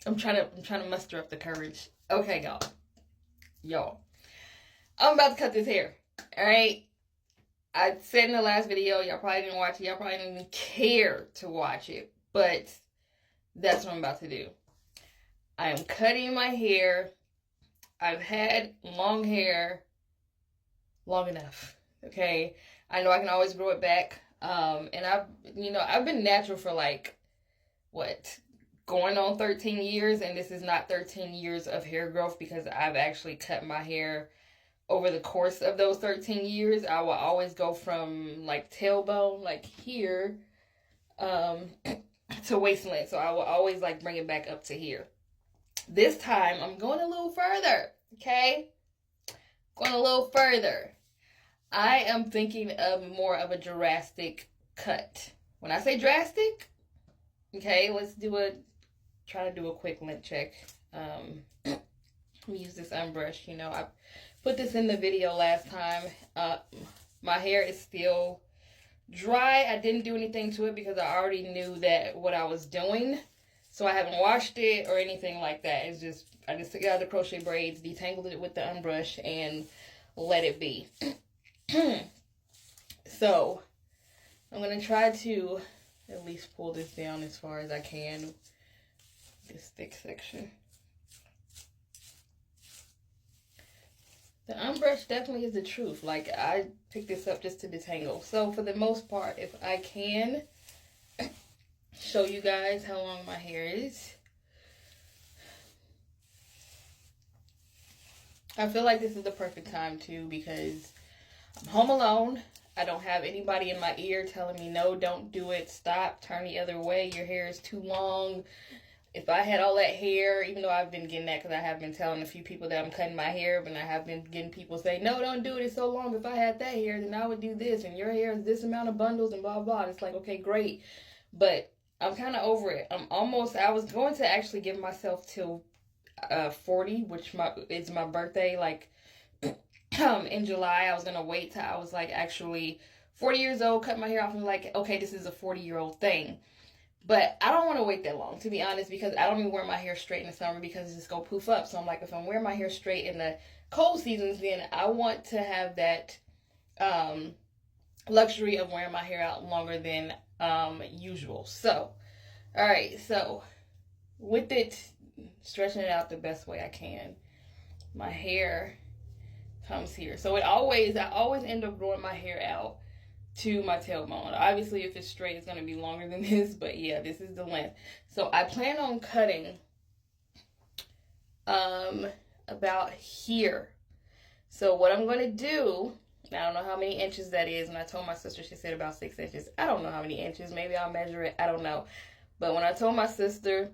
I'm trying to muster up the courage. Okay, y'all, I'm about to cut this hair. All right. I said in the last video, y'all probably didn't watch it. Y'all probably didn't even care to watch it, but that's what I'm about to do. I am cutting my hair. I've had long hair long enough. Okay, I know I can always grow it back. And I've been natural for like what, going on 13 years, and this is not 13 years of hair growth because I've actually cut my hair over the course of those 13 years. I will always go from like tailbone, like here, to waist length. So I will always like bring it back up to here. This time I'm going a little further. Okay, going a little further. I am thinking of more of a drastic cut. When I say drastic, okay, try to do a quick lint check. Let me use this unbrush. I put this in the video last time. My hair is still dry. I didn't do anything to it because I already knew that what I was doing. So I haven't washed it or anything like that. I just took it out of the crochet braids, detangled it with the unbrush, and let it be. So I'm going to try to at least pull this down as far as I can, this thick section. The unbrush definitely is the truth. Like, I picked this up just to detangle. So for the most part, if I can show you guys how long my hair is. I feel like this is the perfect time too because I'm home alone. I don't have anybody in my ear telling me, no, don't do it, stop, turn the other way, your hair is too long. If I had all that hair, even though I've been getting that because I have been telling a few people that I'm cutting my hair, but I have been getting people say, no, don't do it, it's so long. If I had that hair, then I would do this, and your hair is this amount of bundles and blah, blah. It's like, okay, great. But I'm kind of over it. I was going to actually give myself till 40, which is my birthday, like in July. I was going to wait till I was like actually 40 years old, cut my hair off, and like, okay, this is a 40-year-old thing. But I don't want to wait that long, to be honest, because I don't even wear my hair straight in the summer because it's just going to poof up. So I'm like, if I'm wearing my hair straight in the cold seasons, then I want to have that luxury of wearing my hair out longer than usual. So, all right, so with it, stretching it out the best way I can, my hair comes here. So I always end up growing my hair out to my tailbone. Obviously, if it's straight, it's going to be longer than this, but yeah, this is the length. So I plan on cutting about here. So what I'm going to do, I don't know how many inches that is, and I told my sister, she said about 6 inches. I don't know how many inches. Maybe I'll measure it. I don't know. But when I told my sister,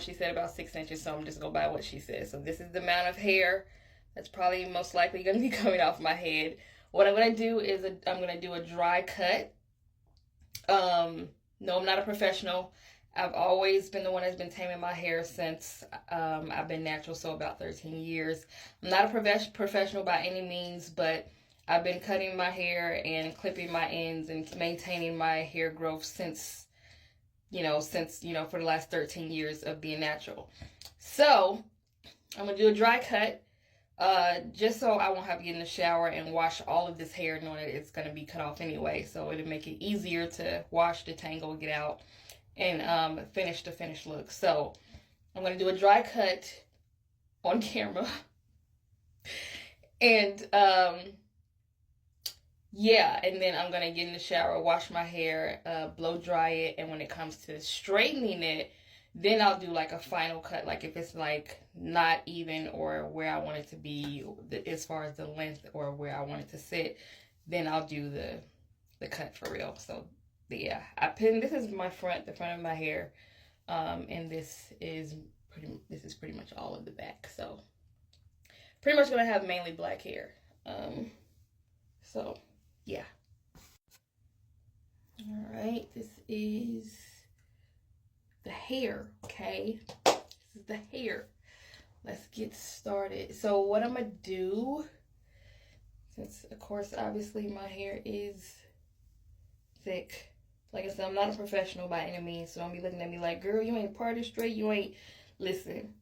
she said about 6 inches, so I'm just going to go by what she said. So this is the amount of hair that's probably most likely going to be coming off my head. What I'm going to do is I'm going to do a dry cut. No, I'm not a professional. I've always been the one that's been taming my hair since I've been natural, so about 13 years. I'm not a professional by any means, but I've been cutting my hair and clipping my ends and maintaining my hair growth since for the last 13 years of being natural. So I'm going to do a dry cut. Just so I won't have to get in the shower and wash all of this hair knowing that it's going to be cut off anyway. So it'll make it easier to wash, detangle, get out, and finish the finished look. So I'm going to do a dry cut on camera. And yeah, and then I'm going to get in the shower, wash my hair, blow dry it, and when it comes to straightening it, then I'll do like a final cut, like if it's like not even or where I want it to be as far as the length or where I want it to sit, then I'll do the cut for real. So yeah, this is the front of my hair, and this is pretty much all of the back. So pretty much gonna have mainly black hair. So yeah. All right, this is the hair, okay? This is the hair. Let's get started. So what I'm gonna do, since of course obviously my hair is thick Like I said, I'm not a professional by any means, so don't be looking at me like, girl, you ain't parted straight, you ain't. Listen.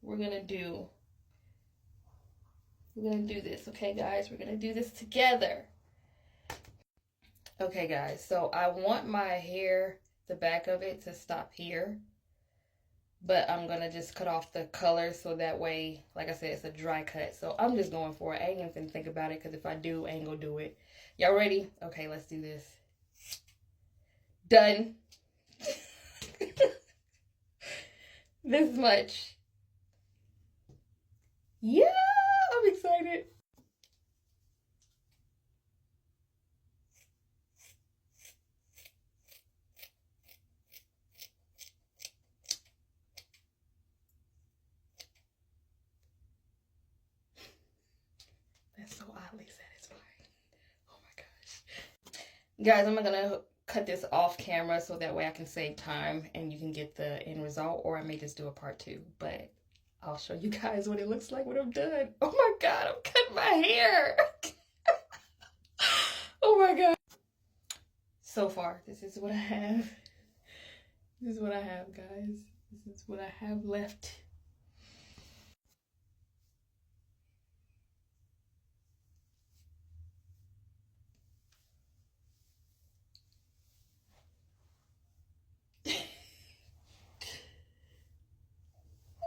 We're gonna do this, okay, guys? We're gonna do this together. Okay, guys, so I want my hair, the back of it, to stop here. But I'm gonna just cut off the color so that way, like I said, it's a dry cut. So I'm just going for it. I ain't even finna think about it, because if I do, I ain't gonna do it. Y'all ready? Okay, let's do this. Done. This much. Yeah, I'm excited. That's so oddly satisfying. Oh my gosh. Guys, I'm gonna cut this off camera so that way I can save time and you can get the end result, or I may just do a part 2, but I'll show you guys what it looks like when I'm done. Oh my god, I'm cutting my hair. Oh my god. So far, this is what I have. This is what I have, guys. This is what I have left.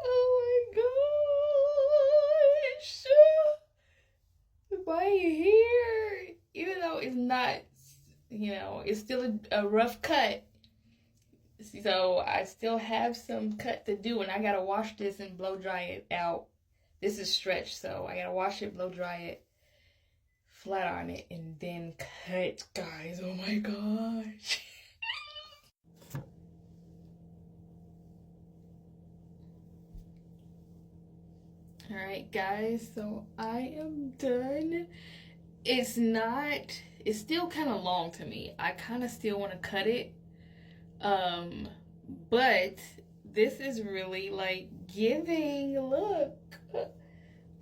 Oh my gosh. My hair, even though it's not, you know, it's still a rough cut. So I still have some cut to do, and I gotta wash this and blow dry it out. This is stretched, so I gotta wash it, blow dry it, flat iron it, and then cut, guys. Oh my gosh. All right, guys, so I am done. It's still kind of long to me. I kind of still want to cut it. But this is really like giving. Look,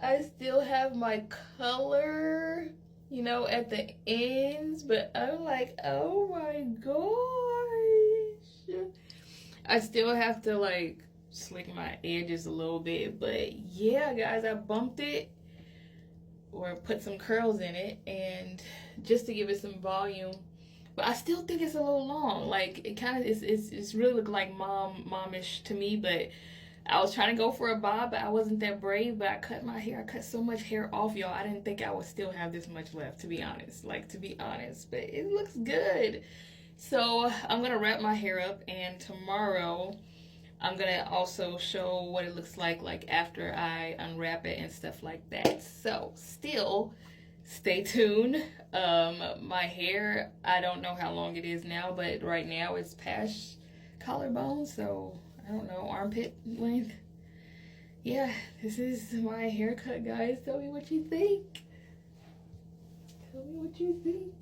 I still have my color, you know, at the ends, but I'm like, oh my gosh. I still have to like slick my edges a little bit, but yeah, guys, I bumped it or put some curls in it, and just to give it some volume. But I still think it's a little long. Like, it kind of it's really look like momish to me. But I was trying to go for a bob, but I wasn't that brave. But I cut my hair. I cut so much hair off, y'all. I didn't think I would still have this much left, to be honest. Like, to be honest, but it looks good. So I'm gonna wrap my hair up, and tomorrow I'm gonna also show what it looks like after I unwrap it and stuff like that. So still, stay tuned. My hair, I don't know how long it is now, but right now it's past collarbone, so I don't know, armpit length. Yeah, this is my haircut, guys. Tell me what you think. Tell me what you think.